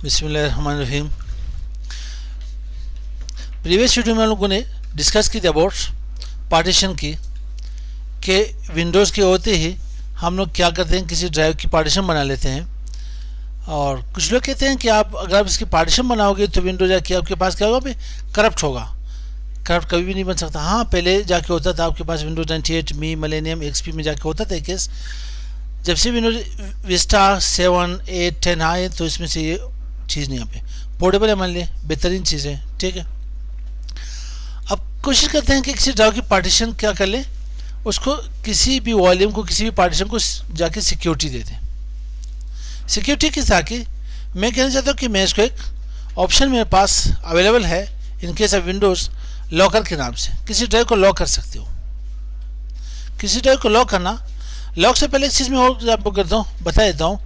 बिस्मिल्लाहिर्रहमानिर्रहीम। Previous video में हम लोगों ने डिस्कस की थी अबाउट पार्टीशन की कि विंडोज़ के होते ही हम लोग क्या करते हैं, किसी ड्राइव की पार्टीशन बना लेते हैं। और कुछ लोग कहते हैं कि आप अगर इसकी पार्टीशन बनाओगे तो विंडोज जाके आपके पास क्या होगा, करप्ट होगा। करप्ट कभी भी नहीं बन सकता। हाँ, पहले जाके होता था आपके पास विंडोज 98 मी मिलेनियम एक्सपी में जाके होता था केस। जब से विंडोज विस्टा 7, 8, 10 आए तो इसमें से ये चीज़ नहीं। यहाँ पे पोर्टेबल है, मान लिया बेहतरीन चीज़ है, ठीक है। अब कोशिश करते हैं कि किसी ड्राइव की पार्टीशन क्या कर लें, उसको किसी भी वॉल्यूम को, किसी भी पार्टीशन को जाके सिक्योरिटी दे दें। सिक्योरिटी किस तरह की, मैं कहना चाहता हूँ कि मैं इसको एक ऑप्शन मेरे पास अवेलेबल है in case of Windows locker के नाम से। किसी ड्राइव को लॉक कर सकते हो। किसी ड्राइव को लॉक करना, लॉक से पहले एक चीज़ मैं और आपको करता हूँ, बता देता हूँ।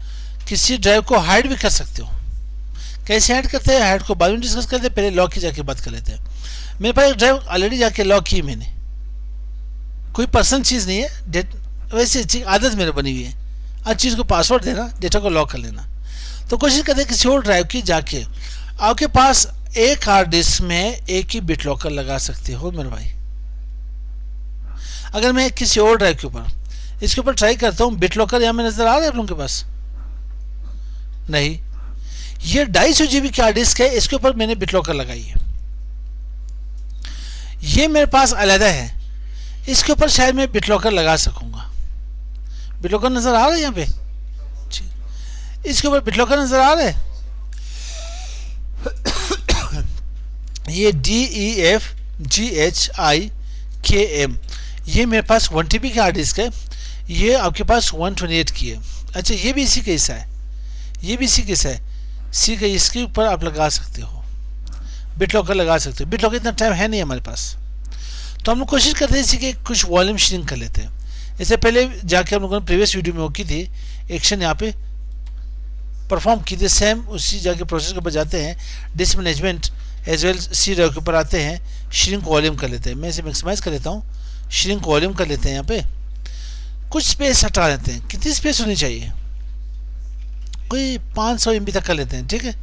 किसी ड्राइव को हाइड भी कर सकते हो। कैसे हाइड करते हैं, हाइड को बाद में डिस्कस करते हैं, पहले लॉक की जाके बात कर लेते हैं। मेरे पास एक ड्राइव ऑलरेडी जाके लॉक की मैंने, कोई पर्सनल चीज़ नहीं है, वैसे आदत मेरे बनी हुई है हर चीज़ को पासवर्ड देना, डेटा को लॉक कर लेना। तो कोशिश करते हैं किसी और ड्राइव की जाके, आपके पास एक हार्ड डिस्क में एक ही बिट लॉकर लगा सकते हो मेरे भाई। अगर मैं किसी और ड्राइव के ऊपर इसके ऊपर ट्राई करता हूँ, बिट लॉकर यहाँ में नजर आ रहा है आप लोगों के पास? नहीं, ये 250 GB की हार्ड डिस्क है, इसके ऊपर मैंने बिट लॉकर लगाई है। ये मेरे पास अलग है, इसके ऊपर शायद मैं बिट लॉकर लगा सकूंगा। बिट लॉकर नजर आ रहा है यहाँ पे, इसके ऊपर बिट लॉकर नजर आ रहा है। ये DEFGHIKM, ये मेरे पास 1 TB की हार्ड डिस्क है, ये आपके पास 128 की है। अच्छा, ये भी इसी का हिस्सा है, ये भी इसी का हिस्सा है, सी का, इसके ऊपर आप लगा सकते हो, बिट लॉकर लगा सकते हो। बिट लॉकर इतना टाइम है नहीं हमारे पास, तो हम लोग कोशिश करते हैं इसी के कुछ वॉल्यूम श्रिंक कर लेते हैं। इससे पहले जाके हम लोगों ने प्रीवियस वीडियो में वो की थी, एक्शन यहाँ पे परफॉर्म की थी, सेम उसी जाके प्रोसेस के ऊपर जाते हैं, disk management as well C drive के ऊपर आते हैं, श्रिंक वॉल्यूम कर लेते हैं। मैं इसे मैक्सिमाइज कर लेता हूँ, श्रिंक वॉल्यूम कर लेते हैं। यहाँ पे कुछ स्पेस हटा देते हैं। कितनी स्पेस होनी चाहिए, कोई 500 MB तक कर लेते हैं, ठीक है।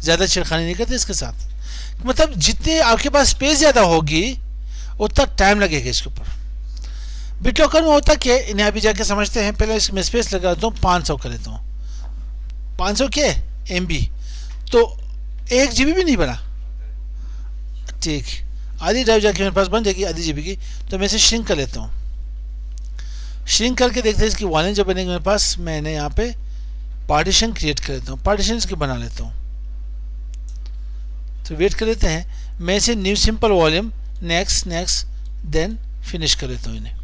ज़्यादा छेड़खानी नहीं करते इसके साथ। मतलब जितने आपके पास स्पेस ज़्यादा होगी उतना टाइम लगेगा इसके ऊपर। बिट लॉकर में होता क्या है, इन्हें अभी जाके समझते हैं। पहले इसमें स्पेस लगा देता हूँ, 500 कर लेता हूँ। 500 क्या है MB, तो 1 GB भी नहीं बना, ठीक। आधी ड्राइव जाके मेरे पास बन जाएगी आधी GB की, तो मैं इसे श्रिंक कर लेता हूँ। श्रिंक करके देखते हैं इसकी वॉल्यूम जब बनेगी मेरे पास, मैंने यहाँ पे पार्टीशन क्रिएट कर लेता हूँ, पार्टीशन इसकी बना लेता हूँ। तो वेट कर लेते हैं, मैं इसे new simple volume, next next then finish कर लेता हूँ इन्हें।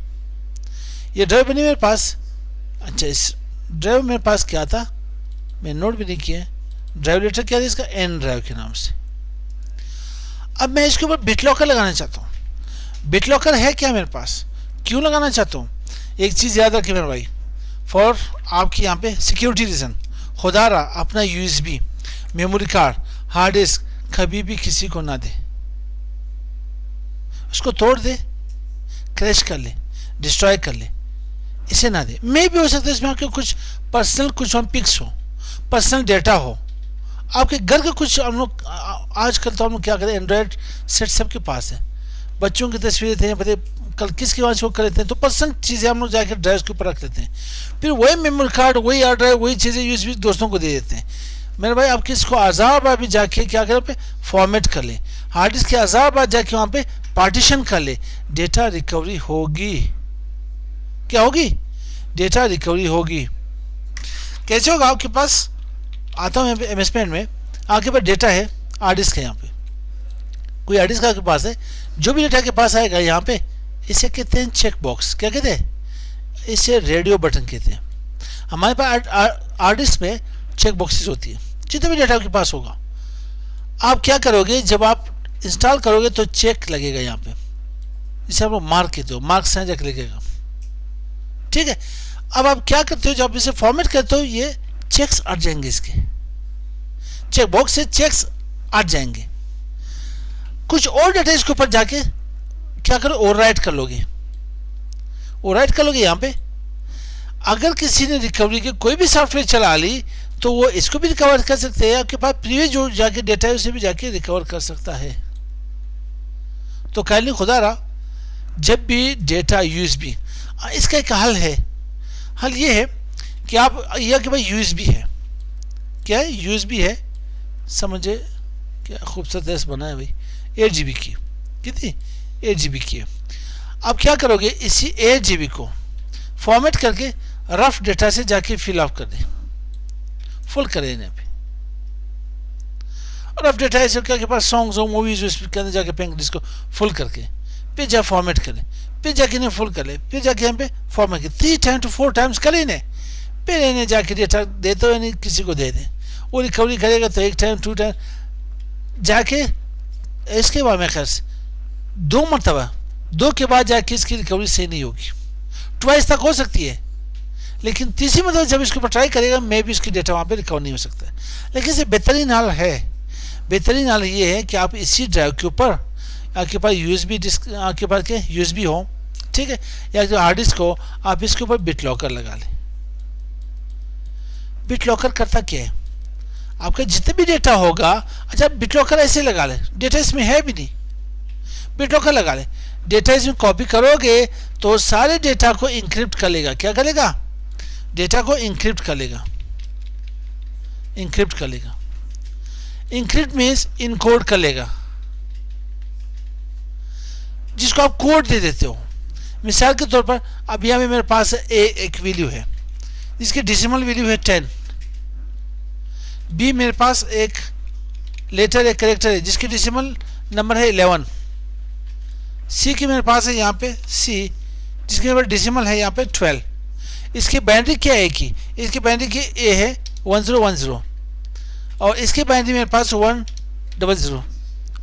ये ड्राइव बनी मेरे पास। अच्छा, इस ड्राइव मेरे पास क्या था, मैं नोट भी नहीं किया। ड्राइव लेटर क्या था इसका, एन ड्राइव के नाम से। अब मैं इसके ऊपर बिट लॉकर लगाना चाहता हूँ। बिट लॉकर है क्या मेरे पास, क्यों लगाना चाहता हूँ, एक चीज़ याद रखिए मेरे भाई, फॉर आपकी यहाँ पे सिक्योरिटी रीज़न। खुदा रहा अपना USB, memory card, hard disk कभी भी किसी को ना दे, उसको तोड़ दे, क्रैश कर ले, डिस्ट्रॉय कर ले, इसे ना दे। मे भी हो सकता है इसमें आपके कुछ पर्सनल, कुछ हम पिक्स हो, पर्सनल डेटा हो, आपके घर का कुछ। हम लोग आजकल तो हम लोग क्या करते हैं, एंड्रॉयड सेट सबके पास है, बच्चों की तस्वीरें थे, पता कल किसकी आवाज़ को कर लेते हैं, तो पर्सनल चीज़ें हम लोग जाकर ड्राइव के ऊपर रख लेते हैं। फिर वही मेमोरी कार्ड, वही हार्ड ड्राइव, वही चीज़ें USB दोस्तों को दे देते हैं। मेरे भाई आप किसको आज़ाद बाद भी जाके क्या करें पे फॉर्मेट कर ले, हार्ड डिस्क के आज़ाद बाद जाके वहाँ पे पार्टीशन कर ले, डेटा रिकवरी होगी। क्या होगी, डेटा रिकवरी होगी। कैसे होगा, आपके पास आता हूँ MS Paint में, आपके पास डेटा है, हार्ड डिस्क है, यहाँ पे कोई हार्ड डिस्क आपके पास है, जो भी डेटा के पास आएगा यहाँ पे, इसे कहते हैं चेक बॉक्स। क्या कहते हैं, इसे रेडियो बटन कहते हैं। हमारे पास हार्ड डिस्क में चेक बॉक्सेस होती है, जितना भी डेटा आपके पास होगा। आप क्या करोगे, जब आप इंस्टॉल करोगे तो चेक लगेगा यहाँ पे, इसे आप मार्क कहते हो, मार्क से जाकर लगेगा, ठीक है। अब आप क्या करते हो, जब इसे फॉर्मेट करते हो, ये चेक्स हट जाएंगे, इसके चेक बॉक्स से चेक्स हट जाएंगे। कुछ और डेटा इसके ऊपर जाके क्या करो, ओवरराइट कर लोगे, ओवरराइट कर लोगे यहाँ पे। अगर किसी ने रिकवरी के कोई भी सॉफ्टवेयर चला ली तो वो इसको भी रिकवर कर सकते हैं, आपके पास प्रीवियस जो जाके डेटा है उसे भी जाके रिकवर कर सकता है। तो काइंडली खुदा रहा, जब भी डेटा यूएसबी, इसका एक हल है। हल ये है कि आप यह कि भाई यूएसबी है, क्या है यूएसबी है, समझे क्या खूबसूरत ऐसे बना है भाई, 8 GB की, कितनी 8 GB की है। अब क्या करोगे, इसी 8 GB को फॉर्मेट करके रफ डेटा से जाके फिल अप कर दें, फुल करें इन्हें पे। और रफ डेटा ऐसे क्या के पास सॉन्ग्स हो, मूवीज हो, इसके अंदर जाके पेंग डिस्क को फुल करके फिर जा फॉर्मेट करें, फिर जाके इन्हें फुल कर ले, फिर जाके यहाँ पे फॉर्मेट करें 3 टाइम to 4 टाइम्स करें इन्हें, फिर इन्हें जाके डेटा देते हो नहीं किसी को दे दें, वो रिकवरी करेगा तो 1 टाइम 2 टाइम जाके, इसके बाद मैं खैर 2 मरतबा 2 के बाद जाके इसकी रिकवरी सही नहीं होगी, ट्वाइस तक हो सकती है, लेकिन तीसरी मरतबा जब इसके ऊपर ट्राई करेगा मे भी इसकी डेटा वहाँ पे रिकवर नहीं हो सकता है। लेकिन इसे बेहतरीन हाल है, बेहतरीन हाल ये है कि आप इसी ड्राइव के ऊपर आपके पास यूएसबी डिस्क, आपके पास क्या यूएसबी हो, ठीक है, या जो हार्ड डिस्क हो, आप इसके ऊपर बिट लॉकर लगा लें। बिट लॉकर करता क्या है, आपका जितने भी डेटा होगा, अच्छा बिट लॉकर ऐसे लगा लें, डेटा इसमें है भी नहीं, बिट लॉकर लगा लें, डेटा इसमें कॉपी करोगे तो सारे डेटा को इंक्रिप्ट कर लेगा। क्या करेगा, डेटा को इंक्रिप्ट कर लेगा, इंक्रिप्ट कर लेगा, इंक्रिप्ट मीन्स इनकोड कर लेगा, जिसको आप कोड दे देते हो। मिसाल के तौर पर अब यहाँ में मेरे पास एक वैल्यू है जिसकी डेसिमल वैल्यू है 10, बी मेरे पास एक लेटर एक कैरेक्टर है जिसकी डेसिमल नंबर है 11, सी की मेरे पास है यहाँ पे सी जिसकी मेरे डेसिमल है यहाँ पे 12। इसकी बाइनरी क्या है कि इसकी बाइनरी की ए है 1010 और इसकी बाइनरी मेरे पास 100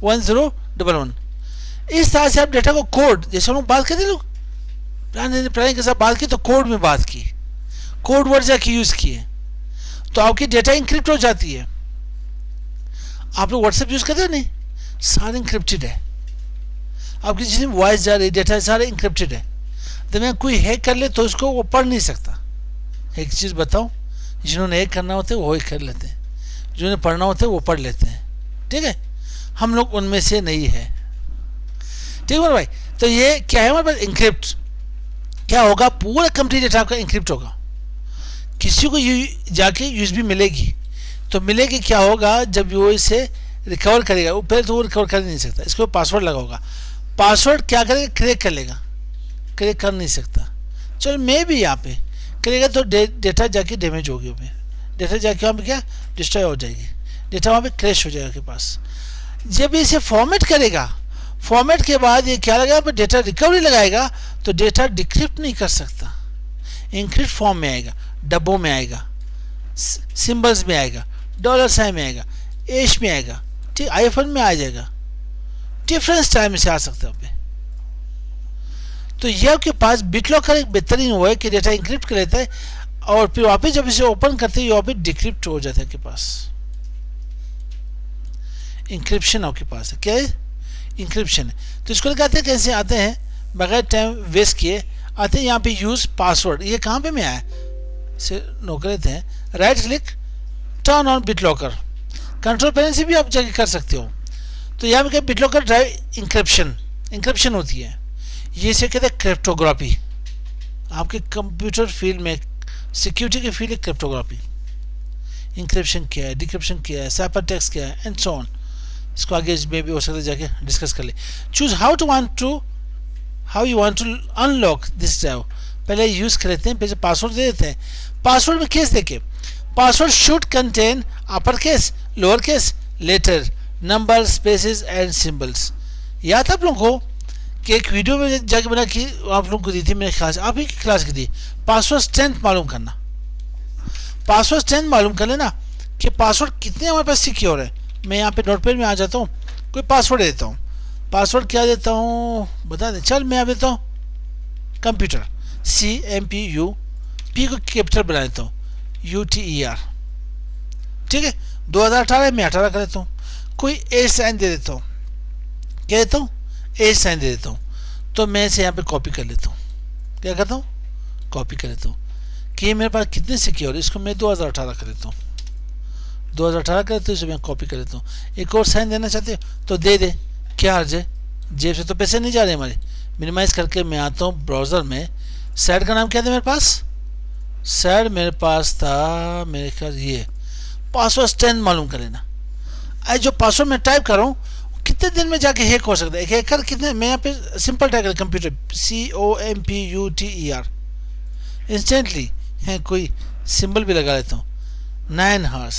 1011। इस तरह से आप डेटा को कोड, जैसे हम लोग बात करते लोग प्लानिंग के साथ बात की तो कोड में बात की, कोड वर्ड जाके यूज किए तो आपकी डेटा इंक्रिप्ट हो जाती है। आप लोग व्हाट्सएप यूज करते हो नहीं, सारे इंक्रिप्टेड है, आपकी जितनी वॉइस जा रही डेटा सारे इंक्रिप्टेड है, तो मैं कोई हैक कर ले तो उसको वो पढ़ नहीं सकता। एक चीज़ बताओ, जिन्होंने हैक करना होता है वो हैक कर लेते हैं, जिन्होंने पढ़ना होता है वो पढ़ लेते हैं, ठीक है, हम लोग उनमें से नहीं है, ठीक है भाई। तो ये क्या है हमारे पास इंक्रिप्ट, क्या होगा पूरा कंप्लीट डेटा आपका इंक्रिप्ट होगा। किसी को जाके यूएसबी मिलेगी तो मिलेगी, क्या होगा जब वो इसे रिकवर करेगा, वो पहले तो वो रिकवर कर नहीं सकता, इसको पासवर्ड लगा होगा, पासवर्ड क्या करेगा क्रैक कर लेगा, क्रैक कर नहीं सकता। चलो मैं भी यहाँ पे करेगा तो डेटा जाके डैमेज होगी, डेटा जाके वहाँ पे क्या डिस्ट्रॉय हो जाएगी, डेटा वहाँ पे क्रैश हो जाएगा के पास। जब इसे फॉर्मेट करेगा, फॉर्मेट के बाद ये क्या लगेगा, डेटा रिकवरी लगाएगा तो डेटा डिक्रिप्ट नहीं कर सकता, इंक्रिप्ट फॉर्म में आएगा, डब्बों में आएगा, सिंबल्स में आएगा, डॉलर साइन में आएगा, एश में आएगा, ठीक, आईफोन में आ जाएगा, डिफरेंस टाइम से आ सकता है। तो यह आपके पास बिट लॉकर एक बेहतरीन हुआ है कि डेटा इंक्रिप्ट कर लेता है और फिर वापस जब इसे ओपन करते हैं वापस डिक्रिप्ट हो जाता है आपके पास। इंक्रिप्शन आपके पास है, क्या है इंक्रिप्शन है। तो इसको कहते हैं कैसे आते हैं, बगैर टाइम वेस्ट किए आते हैं यहाँ पे यूज पासवर्ड। ये कहाँ पे में आया, इसे नो करते हैं, right click turn on bit locker, control panel से भी आप जाके कर सकते हो। तो यहाँ पे बिट लॉकर ड्राइव इंक्रिप्शन होती है, ये से कहते हैं क्रिप्टोग्राफी। आपके कंप्यूटर फील्ड में सिक्योरिटी की फील्ड है क्रिप्टोग्राफी। इंक्रिप्शन क्या है, डिक्रिप्शन क्या है, साइफर टेक्स्ट क्या है एंड सो ऑन। इसको आगे में भी हो सकता है जाके डिस्कस कर ले। Choose how you want to unlock this drive. पहले यूज कर लेते हैं, पहले पासवर्ड दे देते हैं। पासवर्ड में केस देखे, password should contain upper case, lower case, letter, number, spaces and symbols. याद आप लोगों को कि एक वीडियो में जाके बना कि आप लोगों को दी थी मेरे क्लास, आप ही की क्लास की थी, पासवर्ड स्ट्रेंथ मालूम करना। पासवर्ड स्ट्रेंथ मालूम कर लेना कि पासवर्ड कितने हमारे पास सिक्योर है। मैं यहाँ पे नोटपैड में आ जाता हूँ, कोई पासवर्ड देता हूँ, पासवर्ड क्या देता हूँ बता दें, चल मैं देता हूँ कंप्यूटर, CMPU, P को कैपिटल बना देता हूँ, UTER, ठीक है। 2018 में 18 कर देता हूँ, कोई ए साइन दे देता हूँ, क्या देता हूँ ए साइन दे देता हूँ। तो मैं इसे यहाँ पे कॉपी कर लेता हूँ, क्या करता हूँ कॉपी कर लेता हूँ कि ये मेरे पास कितने सिक्योर है, इसको मैं 2018 कर देता हूँ, 2018 का, तो इसे मैं कॉपी कर लेता हूँ। एक और साइन देना चाहते हो तो दे दे, क्या अर्ज है, जेब से तो पैसे नहीं जा रहे हमारे। मिनिमाइज करके मैं आता हूँ ब्राउज़र में। साइट का नाम क्या था मेरे पास, साइट मेरे पास था मेरे ख्याल ये पासवर्ड 10 मालूम कर लेना। आज जो पासवर्ड मैं टाइप कर रहा हूँ कितने दिन में जाके हैक हो सकता है, एक हैकर कितने, मैं यहाँ पे सिंपल टाइप कर कंप्यूटर COMPUTER इंस्टेंटली है, कोई सिंबल भी लगा लेता हूँ 9 hours,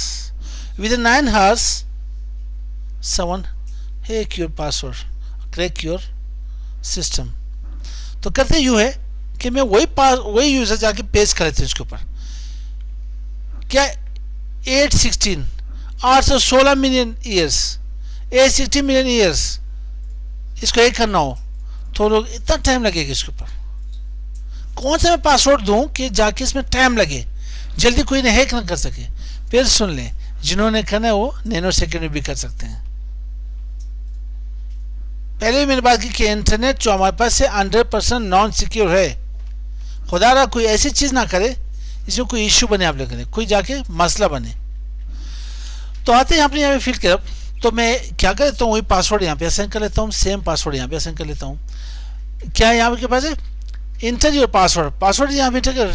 with 9 hours someone hack your password, crack your system। तो करते यूँ है कि मैं वही यूजर जाके पेस्ट कर लेते हैं इसके ऊपर, क्या 816 मिलियन ईयर्स, 860 मिलियन ईयर्स इसको हैक करना हो तो लोग इतना टाइम लगेगा इसके ऊपर। कौन सा मैं पासवर्ड दूं कि जाके इसमें टाइम लगे, जल्दी कोई ने हैक ना कर सके। फिर सुन लें, जिन्होंने करना है वो नैनो सेकंड में भी कर सकते हैं। पहले भी मैंने बात की कि इंटरनेट जो हमारे पास है 100% नॉन सिक्योर है। खुदा रहा कोई ऐसी चीज़ ना करे इसमें कोई इश्यू बने, आप लोगों ने कोई जाके मसला बने। तो आते हैं अपने यहाँ पे फील्ड करब, तो मैं क्या कर लेता हूँ, वही पासवर्ड यहाँ पे असाइन कर लेता हूँ, सेम पासवर्ड यहाँ पे असाइन कर लेता हूँ। क्या यहाँ के पास है, इंटर योर पासवर्ड, पासवर्ड यहाँ पे enter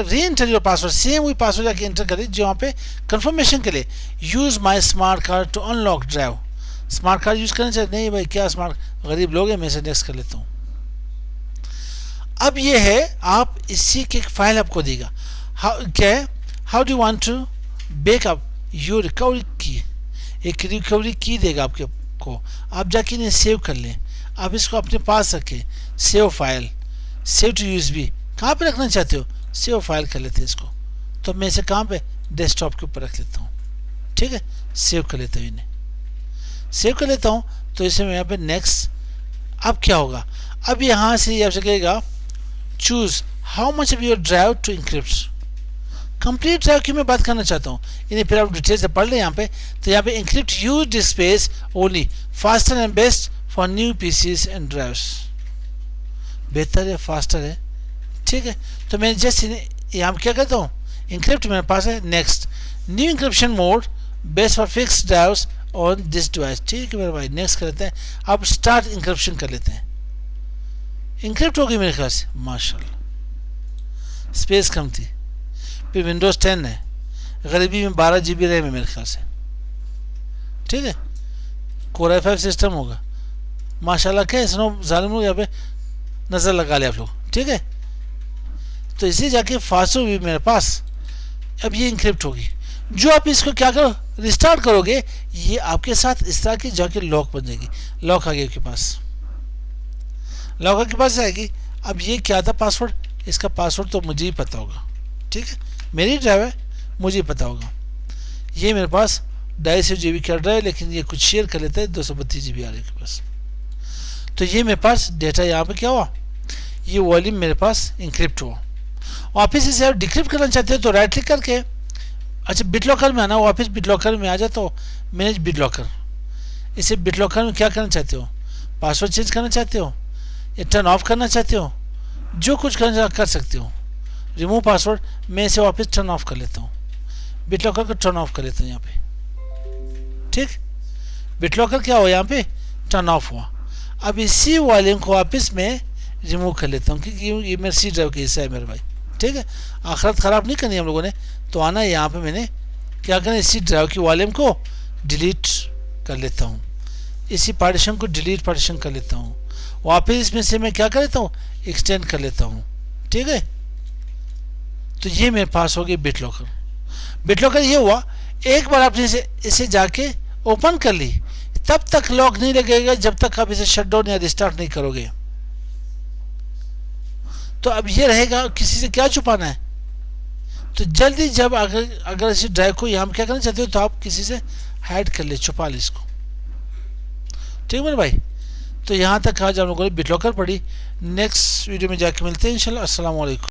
reenter your password, same वही पासवर्ड जाके इंटर करें जो यहाँ पे कंफर्मेशन के लिए use my smart card to unlock drive. Smart card use करना चाहिए, नहीं भाई क्या स्मार्ट, गरीब लोग हैं, मैं से नेक्स्ट कर लेता हूँ। अब ये है, आप इसी की एक फाइल आपको देगा, क्या है, how do want to backup your recovery key, एक रिकवरी की देगा आपको, आप जाके इन्हें सेव कर लें। आप इसको अपने पास रखें, save file, save to USB, कहाँ पे रखना चाहते हो, सेव फाइल कर लेते हैं इसको। तो मैं इसे कहाँ पे, डेस्कटॉप के ऊपर रख लेता हूँ, ठीक है, सेव कर लेता हूँ, इन्हें सेव कर लेता हूँ। तो इसे मैं यहाँ पे नेक्स्ट, अब क्या होगा, अब यहाँ से आपसे कहेगा choose how much of your drive to encrypt, complete drive की मैं बात करना चाहता हूँ, इन्हें फिर आप डिटेल से पढ़ लें यहाँ पे। तो यहाँ पे encrypt use this space only faster and best for new PCs and drives, बेहतर है, फास्टर है, ठीक है। तो मैं जस्ट यहाँ क्या करता हूँ, इंक्रिप्ट मेरे पास है, next new encryption mode best for fix drives on this device, ठीक है मेरे भाई, नेक्स्ट कर लेते हैं। अब स्टार्ट इंक्रिप्शन कर लेते हैं, इंक्रिप्ट होगी मेरे ख्याल से, माशाल्लाह स्पेस कम थी। फिर विंडोज़ 10 है, गरीबी में 12 GB रैम है मेरे ख्याल से, ठीक है, कोर i5 सिस्टम होगा, माशाल्लाह। क्या इसनो जालिम लोग यहाँ पे नज़र लगा ले आप लोग, ठीक है। तो इसे जाके फास्ट भी मेरे पास, अब ये इंक्रिप्ट होगी। जो आप इसको क्या करो, रिस्टार्ट करोगे, ये आपके साथ इस तरह की जाके लॉक बन जाएगी, लॉक आ गई आपके पास, लॉक आपके पास आएगी। अब ये क्या था पासवर्ड, इसका पासवर्ड तो मुझे ही पता होगा, ठीक है, मेरी ड्राइव है, मुझे ही पता होगा। ये मेरे पास 250 GB का ड्राइव, लेकिन ये कुछ शेयर कर लेता है, 232 GB आ रही है के पास। तो ये मेरे पास डेटा यहाँ पे क्या हुआ, ये वॉल्यूम मेरे पास इंक्रिप्ट हुआ। वापिस इसे आप डिक्रिप्ट करना चाहते हो तो राइट क्लिक करके, अच्छा बिट लॉकर में आना, वापस बिट लॉकर में आ जाता हो, मैनेज बिट लॉकर, इसे बिट लॉकर में क्या करना चाहते हो, पासवर्ड चेंज करना चाहते हो या टर्न ऑफ करना चाहते हो, जो कुछ करना कर सकते हो। रिमूव पासवर्ड, मैं इसे वापस टर्न ऑफ कर लेता हूँ, बिट लॉकर को टर्न ऑफ कर लेता हूँ यहाँ पे, ठीक, बिट लॉकर क्या हुआ यहाँ पे, टर्न ऑफ हुआ। अब इसी वॉल्यूम को वापस मैं रिमूव कर लेता हूँ, क्योंकि ये मेरे सी ड्राइव का हिस्सा है मेरे भाई, ठीक है, आखिरत ख़राब नहीं करनी हम लोगों ने। तो आना यहाँ पे, मैंने क्या करना, इसी ड्राइव की वॉल्यूम को डिलीट कर लेता हूँ, इसी पार्टीशन को डिलीट पार्टीशन कर लेता हूँ, वापस इसमें से मैं क्या कर लेता हूँ, एक्सटेंड कर लेता हूँ, ठीक है। तो ये मेरे पास हो गई बिट लॉकर। बिट लॉकर ये हुआ, एक बार आपने इसे जाके ओपन कर ली, तब तक लॉक नहीं लगेगा जब तक आप इसे शट डाउन या रिस्टार्ट नहीं करोगे। तो अब ये रहेगा, किसी से क्या छुपाना है, तो जल्दी जब अगर इस ड्राइव को यहाँ क्या करना चाहते हो तो आप किसी से हाइड कर ले, छुपा ले इसको, ठीक है मेरे भाई। तो यहाँ तक आज हम लोगों ने बिट लॉकर पढ़ी, नेक्स्ट वीडियो में जाके मिलते हैं इंशाल्लाह। अस्सलाम वालेकुम।